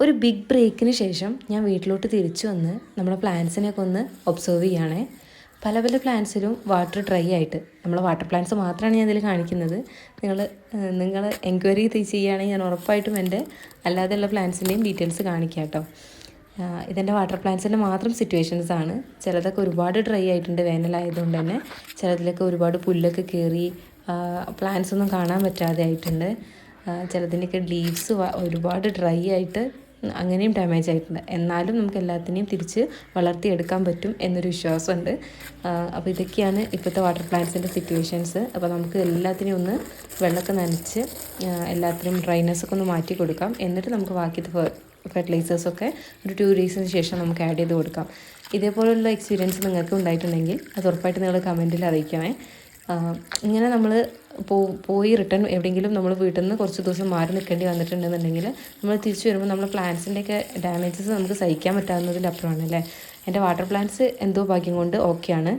ഒരു ബിഗ് ബ്രേക്കിന് ശേഷം ഞാൻ വീട്ടിലോട്ട് തിരിച്ചു വന്ന് നമ്മുടെ പ്ലാന്റ്സിനെയൊക്കെ ഒന്ന് ഒബ്സർവ് ചെയ്യുകയാണേ. പല പല പ്ലാന്റ്സിലും വാട്ടർ ഡ്രൈ ആയിട്ട്, നമ്മൾ വാട്ടർ പ്ലാന്റ്സ് മാത്രമാണ് ഞാൻ ഇതിൽ കാണിക്കുന്നത്. നിങ്ങൾ എൻക്വയറി ചെയ്യുകയാണെങ്കിൽ ഞാൻ ഉറപ്പായിട്ടും എൻ്റെ അല്ലാതെയുള്ള പ്ലാന്റ്സിൻ്റെയും ഡീറ്റെയിൽസ് കാണിക്കാം കേട്ടോ. ഇതെൻ്റെ വാട്ടർ പ്ലാന്റ്സിൻ്റെ മാത്രം സിറ്റുവേഷൻസ് ആണ്. ചിലതൊക്കെ ഒരുപാട് ഡ്രൈ ആയിട്ടുണ്ട് വേനലായതുകൊണ്ട് തന്നെ. ചിലതിലൊക്കെ ഒരുപാട് പുല്ലൊക്കെ കയറി പ്ലാന്റ്സ് ഒന്നും കാണാൻ പറ്റാതെ ആയിട്ടുണ്ട്. ചിലതിൻ്റെയൊക്കെ ലീവ്സ് ഒരുപാട് ഡ്രൈ ആയിട്ട് അങ്ങനെയും ഡാമേജ് ആയിട്ടുണ്ട്. എന്നാലും നമുക്ക് എല്ലാത്തിനെയും തിരിച്ച് വളർത്തിയെടുക്കാൻ പറ്റും എന്നൊരു വിശ്വാസമുണ്ട്. അപ്പോൾ ഇതൊക്കെയാണ് ഇപ്പോഴത്തെ വാട്ടർ പ്ലാന്റ്സിൻ്റെ സിറ്റുവേഷൻസ്. അപ്പോൾ നമുക്ക് എല്ലാത്തിനെയും ഒന്ന് വെള്ളമൊക്കെ നനച്ച് എല്ലാത്തിനും ഡ്രൈനെസ്സൊക്കെ ഒന്ന് മാറ്റി കൊടുക്കാം. എന്നിട്ട് നമുക്ക് ബാക്കിയത് ഫെർട്ടിലൈസേഴ്സൊക്കെ ഒരു 2 ഡേയ്സിന് ശേഷം നമുക്ക് ആഡ് ചെയ്ത് കൊടുക്കാം. ഇതേപോലുള്ള എക്സ്പീരിയൻസ് നിങ്ങൾക്ക് ഉണ്ടായിട്ടുണ്ടെങ്കിൽ അത് ഉറപ്പായിട്ട് നിങ്ങൾ കമൻറ്റിൽ അറിയിക്കണേ. ഇങ്ങനെ നമ്മൾ പോയി റിട്ടേൺ എവിടെയെങ്കിലും നമ്മൾ വീട്ടിൽ നിന്ന് കുറച്ച് ദിവസം മാറി നിൽക്കേണ്ടി വന്നിട്ടുണ്ടെന്നുണ്ടെങ്കിൽ നമ്മൾ തിരിച്ചു വരുമ്പോൾ നമ്മൾ പ്ലാന്റ്സിൻ്റെയൊക്കെ ഡാമേജസ് നമുക്ക് സഹിക്കാൻ പറ്റാവുന്നതിലപ്പുറമാണ് അല്ലേ. എൻ്റെ വാട്ടർ പ്ലാന്റ്സ് എന്തോ ഭാഗ്യം കൊണ്ട് ഓക്കെയാണ്.